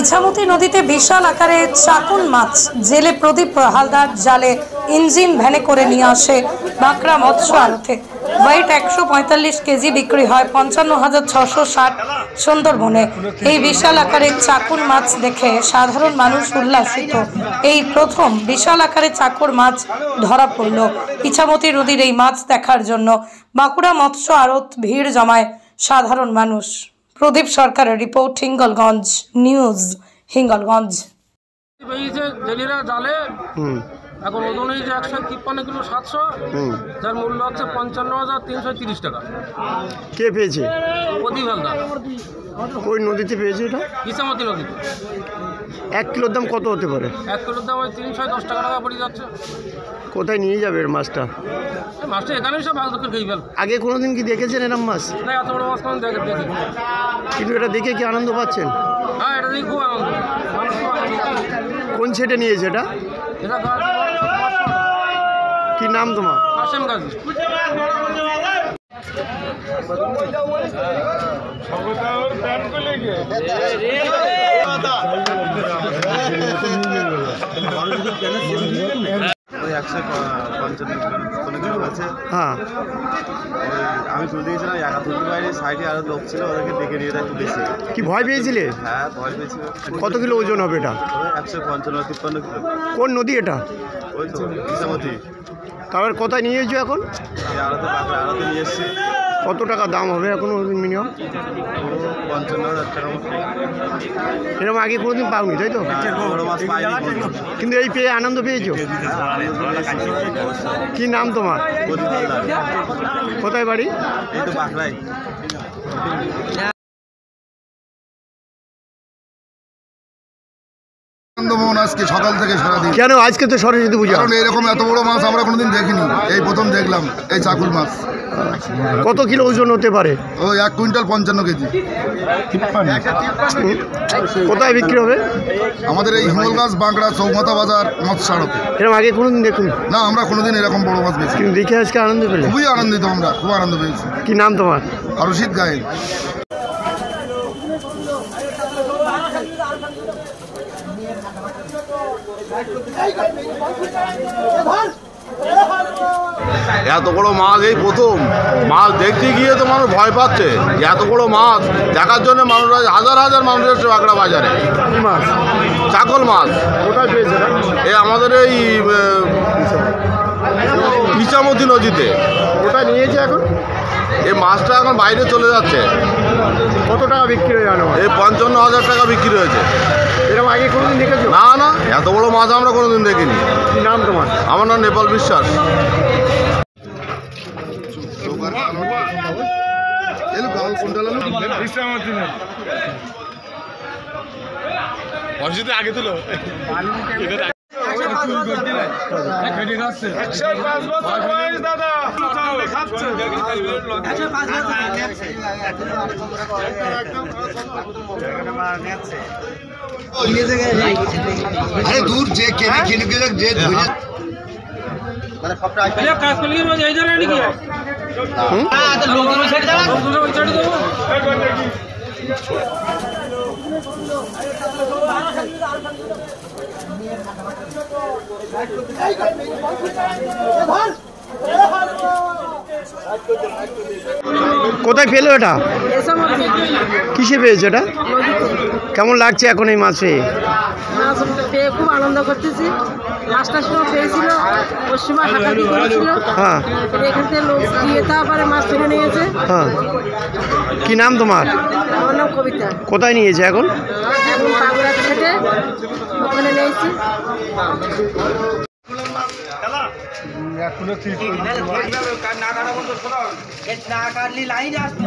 ইছামতি নদীতে বিশাল আকারে চাকুন মাছ জেলে প্রদীপ হালদার জালে ইঞ্জিন ভ্যানে করে নিয়ে আসে বাঁকড়া মৎস্য আড়তে। ওয়েট 145 কেজি, বিক্রি হয় 55,660 সুন্দরবনে। এই বিশাল আকারের চাকুন মাছ দেখে সাধারণ মানুষ উল্লাসিত। এই প্রথম বিশাল আকারে চাকুর মাছ ধরা পড়ল। ইছামতি নদীর এই মাছ দেখার জন্য বাঁকুড়া মৎস্য আড়ত ভিড় জমায় সাধারণ মানুষ। প্রদীপ সরকারের রিপোর্ট, হিঙ্গলগঞ্জ নিউজ, হিঙ্গলগঞ্জ। জেলেরা জালে এখন ওজন হয়েছে 153 কিলো 700, যার মূল্য হচ্ছে 55,330 টাকা। কে পেয়েছে? প্রদীপ হালদার। ওই নদীতে পেয়েছে এটা? ইছামতি নদীতে। 1 কিলোর দাম কত হতে পারে? 1 কিলোর দাম ওই 310 টাকা পড়ে যাচ্ছে। কোথায় নিয়ে যাবে এর মাছটা? মাছটা এখানেই সব ভাগ করে খেয়ে ফেল। আগে কোনোদিন কি দেখেছেন এরকম মাছ? না, এত বড় মাছ কোনো দেখি। কিন্তু এটা দেখে কি আনন্দ পাচ্ছেন? হ্যাঁ, এটা দেখি খুব আনন্দ। কোন ছেটে নিয়েছে এটা? এটা কি নাম তোমার? কাশেম গাজী। হ্যাঁ, আমি তুলে দিয়েছিলাম, একা তুলতে পারিনি, সাইডে আরো লোক ছিল, ওদেরকে ডেকে নিয়ে একটু বেশি। কি ভয় পেয়েছিলে? হ্যাঁ, ভয় পেয়েছিল। কত কিলো ওজন হবে এটা? 155-53 কিলো। কোন নদী এটা? ওই তো ইছামতি। তারপর কোথায় নিয়ে এসছো এখন? আড়তে আড়তে নিয়ে এসছি। কত টাকা দাম হবে এখন মিনিমাম? 55,000 টাকা মতো। এরকম আগে কোনোদিন পাওনি, তাই তো? বড় মাছ পাইনি। কিন্তু এই পেয়ে আনন্দ পেয়েছো? কি নাম তোমার? প্রদীপ হালদার। কোথায় বাড়ি? এই তো বাঁকড়াই। আজকে সকাল থেকে সারাদিন। কেন আজকে তো সরস্বতী পূজা? কারণ এরকম এত বড় মাছ আমরা কোনোদিন দেখিনি, এই প্রথম দেখলাম এই চাকুল মাছ। কত কিলো ওজন হতে পারে? ওই 1 কুইন্টাল 55 কেজি। কোথায় বিক্রি হবে? আমাদের এই হিঙ্গলগঞ্জ বাঁকড়া চৌমাথা বাজার মৎস্য আড়তে। এরকম আগে কোনোদিন দেখুন না, আমরা কোনোদিন এরকম বড় মাছ পেয়েছি। কিন্তু দেখে আজকে আনন্দ পেলে? খুবই আনন্দিত, আমরা খুব আনন্দ পেয়েছি। কি নাম তোমার? রশিদ গায়েন। এত বড় মাছ এই প্রথম। মাছ দেখতে গিয়ে তো মানুষ ভয় পাচ্ছে। এত বড় মাছ দেখার জন্য মানুষ হাজার হাজার মানুষ এসছে বাঁকড়া বাজারে। কি মাছ? চাকল মাছ। কোথায় পেয়েছে? এই আমাদের এই ইছামতি নদীতে। কোথায় নিয়েছে এখন? এই মাছটা এখন বাইরে চলে যাচ্ছে। কত টাকা বিক্রি হয়ে গেল? এই 55,000 টাকা বিক্রি হয়েছে। এরকম আগে কোনোদিন দেখেছো? না না, এত বড় মাছ আমরা কোনোদিন দেখিনি। কি নাম তোমার? আমার নাম নেপাল বিশ্বাস। আগে তুলো দূর যে কেনে কিনে যে কাজ করলে এই জায়গায় নাকি কোথায় পেলো এটা? কিসে পেয়েছে এটা? কেমন লাগছে এখন এই মাছ পেয়ে? মাছ পেয়ে খুব আনন্দ করতেছি। মাছটার সময় পেয়েছিল, ওর সময় হাঁটাহাঁটি করেছিল। হ্যাঁ, এখান থেকে লোক দিয়ে তারপরে মাছ তুলে নিয়েছে। হ্যাঁ। কি নাম তোমার? আমার নাম কবিতা। কোথায় নিয়েছে এখন? এখন বাগুড়া থেকে ওখানে নিয়েছি। না কাটলি লাইন আসবে।